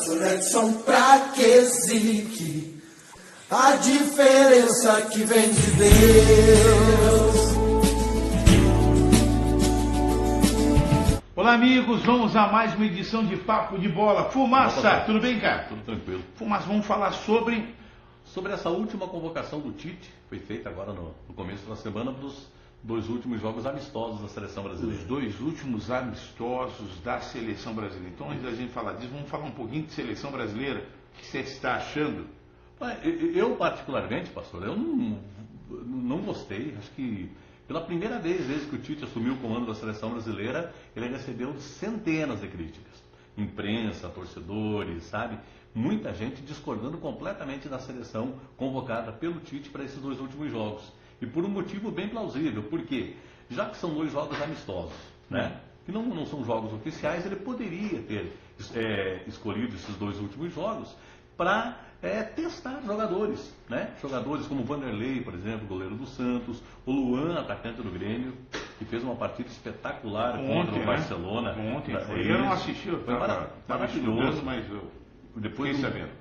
seleção pra que zique, a diferença que vem de Deus. Olá, amigos, vamos a mais uma edição de Papo de Bola. Fumaça, tudo bem, cara? Tudo tranquilo. Fumaça, vamos falar sobre essa última convocação do Tite, foi feita agora no começo da semana, dos 2 últimos jogos amistosos da Seleção Brasileira. os 2 últimos amistosos da Seleção Brasileira. Então, antes da gente falar disso, vamos falar um pouquinho de Seleção Brasileira. O que você está achando? Eu particularmente, pastor, eu não gostei. Acho que pela primeira vez, desde que o Tite assumiu o comando da Seleção Brasileira, ele recebeu centenas de críticas. Imprensa, torcedores, sabe? Muita gente discordando completamente da seleção convocada pelo Tite para esses 2 últimos jogos. E por um motivo bem plausível. Por quê? Já que são 2 jogos amistosos, né? Que não são jogos oficiais, ele poderia ter escolhido esses 2 últimos jogos para testar jogadores, né? Jogadores como o Vanderlei, por exemplo, goleiro do Santos, o Luan, atacante do Grêmio, que fez uma partida espetacular contra o Barcelona. Ontem, eu não assisti, eu estava estudando, mas depois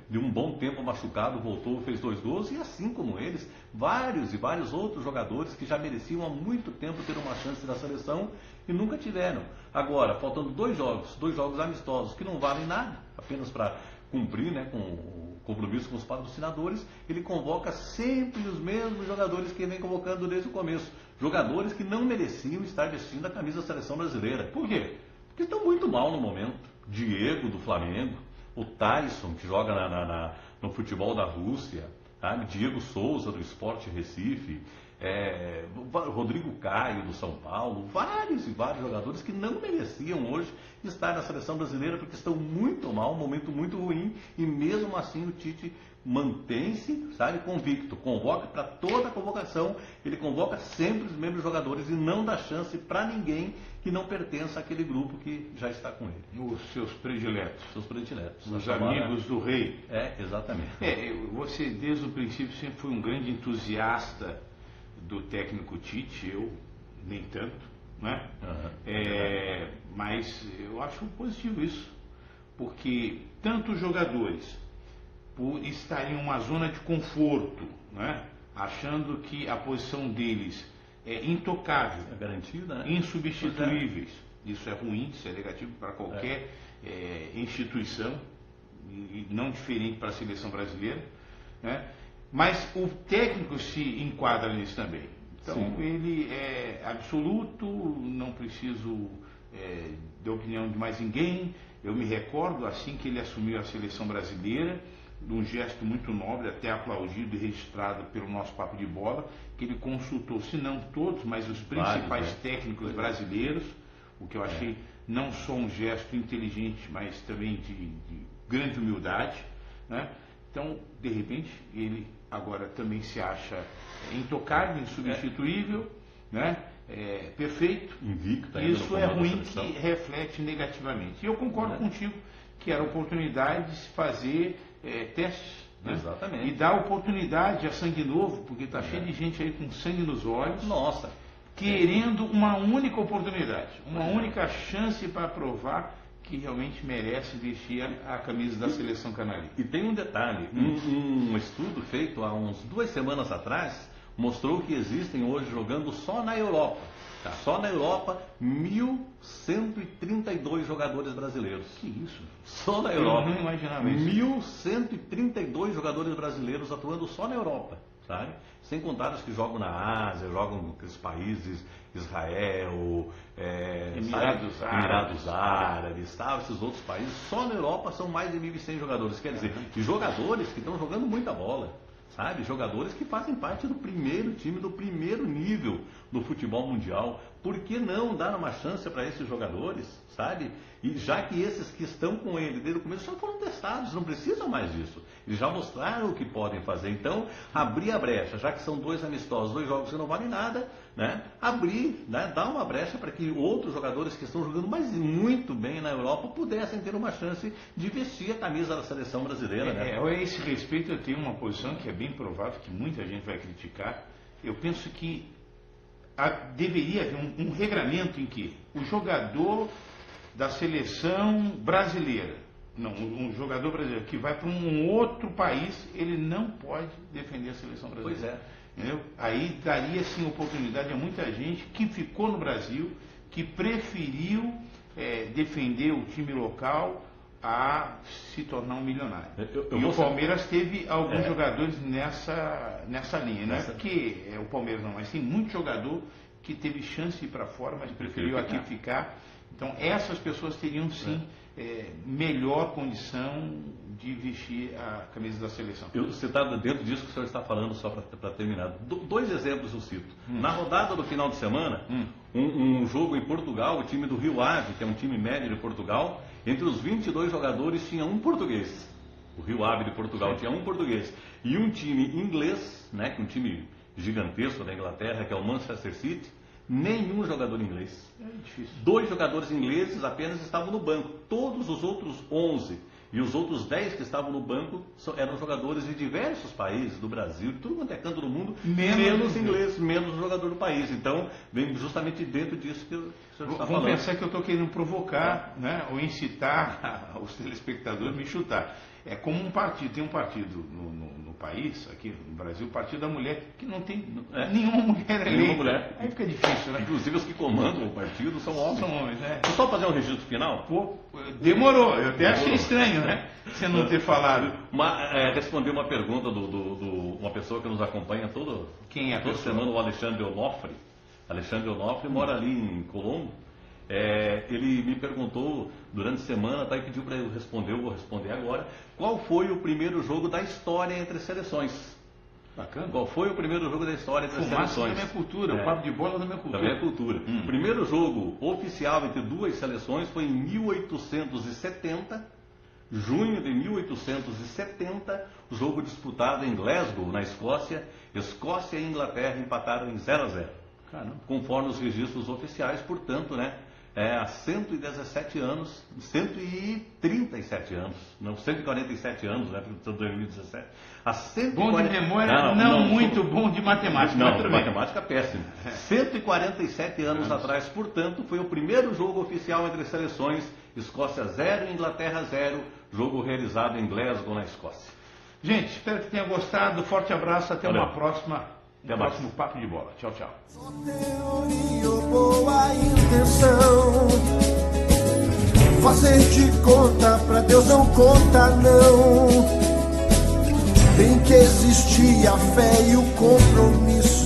de um bom tempo machucado, voltou, fez 2 gols, e assim como eles, vários outros jogadores que já mereciam há muito tempo ter uma chance na seleção e nunca tiveram. Agora, faltando 2 jogos amistosos que não valem nada, apenas para cumprir, né, com o compromisso com os patrocinadores, ele convoca sempre os mesmos jogadores que ele vem convocando desde o começo. Jogadores que não mereciam estar vestindo a camisa da Seleção Brasileira. Por quê? Porque estão muito mal no momento. Diego, do Flamengo, o Tyson, que joga no futebol da Rússia, sabe? Diego Souza, do Sport Recife, Rodrigo Caio, do São Paulo, vários jogadores que não mereciam hoje estar na Seleção Brasileira porque estão muito mal, um momento muito ruim, e mesmo assim o Tite mantém-se, sabe, convicto, convoca para toda a convocação, ele convoca sempre os mesmos jogadores e não dá chance para ninguém que não pertença àquele grupo que já está com ele. Os seus prediletos. Os chamada... amigos do rei. Exatamente. Você desde o princípio sempre foi um grande entusiasta do técnico Tite, eu nem tanto, né? Mas eu acho positivo isso, porque tanto os jogadores, por estarem em uma zona de conforto, né? Achando que a posição deles é intocável, garantida, né? Insubstituíveis. Isso é ruim, isso é negativo para qualquer instituição, e não diferente para a seleção brasileira, né? Mas o técnico se enquadra nisso também. Então, sim, ele é absoluto, não preciso de opinião de mais ninguém. Eu me recordo, assim que ele assumiu a seleção brasileira, de um gesto muito nobre, até aplaudido e registrado pelo nosso Papo de Bola, que ele consultou, se não todos, mas os principais técnicos brasileiros, o que eu achei não só um gesto inteligente, mas também de grande humildade, né? Então, de repente, ele agora também se acha intocável, insubstituível, né? Perfeito. Invicto. Isso é ruim, que reflete negativamente. E eu concordo contigo que era oportunidade de se fazer testes, né? Exatamente. E dar oportunidade a sangue novo, porque está cheio de gente aí com sangue nos olhos. Nossa. Querendo uma única oportunidade, uma única chance para provar que realmente merece vestir a camisa da seleção canarinha. E tem um detalhe, um estudo feito há uns 2 semanas atrás mostrou que existem hoje, jogando só na Europa, só na Europa, 1.132 jogadores brasileiros. Que isso? Só na Europa. Eu não imaginava isso. 1.132 jogadores brasileiros atuando só na Europa, sabe? Sem contar os que jogam na Ásia, jogam naqueles países, Israel, Emirados Árabes, tal, esses outros países. Só na Europa são mais de 1.100 jogadores. Quer dizer, e jogadores que estão jogando muita bola, sabe? Jogadores que fazem parte do primeiro time, do primeiro nível do futebol mundial. Por que não dar uma chance para esses jogadores, sabe? E já que esses que estão com ele desde o começo já foram testados, não precisam mais disso. Eles já mostraram o que podem fazer. Então, abrir a brecha, já que são 2 amistosos, 2 jogos que não valem nada, né? Abrir, né? Dar uma brecha para que outros jogadores que estão jogando mas muito bem na Europa pudessem ter uma chance de vestir a camisa da seleção brasileira, né? A esse respeito eu tenho uma posição que é bem provável que muita gente vai criticar. Eu penso que deveria haver um regramento em que o jogador da seleção brasileira Não, um jogador brasileiro que vai para um outro país, ele não pode defender a seleção brasileira. Pois é. Entendeu? Aí daria sim oportunidade a muita gente que ficou no Brasil, que preferiu defender o time local a se tornar um milionário. E o Palmeiras teve alguns jogadores nessa linha. Não é porque é o Palmeiras não, mas tem muito jogador que teve chance de ir para fora, mas preferiu aqui ficar. Então essas pessoas teriam sim melhor condição de vestir a camisa da seleção. Você está dentro disso que o senhor está falando, só para terminar. Dois exemplos eu cito. Na rodada do final de semana, um jogo em Portugal, o time do Rio Ave, que é um time médio de Portugal, entre os 22 jogadores tinha um português. O Rio Ave de Portugal tinha um português. E um time inglês, né, que é um time gigantesco da Inglaterra, que é o Manchester City, nenhum jogador inglês. É difícil. 2 jogadores ingleses apenas estavam no banco. Todos os outros 11 e os outros 10 que estavam no banco eram jogadores de diversos países, do Brasil, de tudo quanto é canto do mundo, menos inglês, menos jogador do país. Então, vem justamente dentro disso que o senhor está falando. Vamos pensar que eu estou querendo provocar, né, ou incitar os telespectadores a me chutar. É como um partido, tem um partido no país, aqui no Brasil, o Partido da Mulher, que não tem nenhuma mulher ali. Nenhuma mulher. Aí fica difícil, né? Inclusive os que comandam o partido são homens. São homens, né? Só fazer um registro final? Pô, demorou, eu até achei estranho, né? Você não ter falado. Responder uma pergunta uma pessoa que nos acompanha toda semana, o Alexandre Onofre. Alexandre Onofre mora ali em Colombo. Ele me perguntou durante a semana, e pediu para eu responder, eu vou responder agora. Qual foi o primeiro jogo da história entre seleções? Bacana. Qual foi o primeiro jogo da história entre seleções? Da minha cultura, o papo de bola da minha cultura. Da minha cultura. O primeiro jogo oficial entre duas seleções foi em 1870, junho de 1870, jogo disputado em Glasgow, na Escócia. Escócia e Inglaterra empataram em 0-0. Conforme os registros oficiais, portanto, né? Há 117 anos, 137 anos, não, 147 anos, né, porque 2017. Bom de memória, não muito bom de matemática. Não, matemática péssima. 147 anos atrás, portanto, foi o primeiro jogo oficial entre seleções, Escócia 0, Inglaterra 0, jogo realizado em Glasgow, na Escócia. Gente, espero que tenha gostado, forte abraço, até uma próxima. Até o próximo Papo de Bola. Tchau, tchau. Só teoria ou boa intenção, fazer de conta pra Deus não conta não. Tem que existir a fé e o compromisso.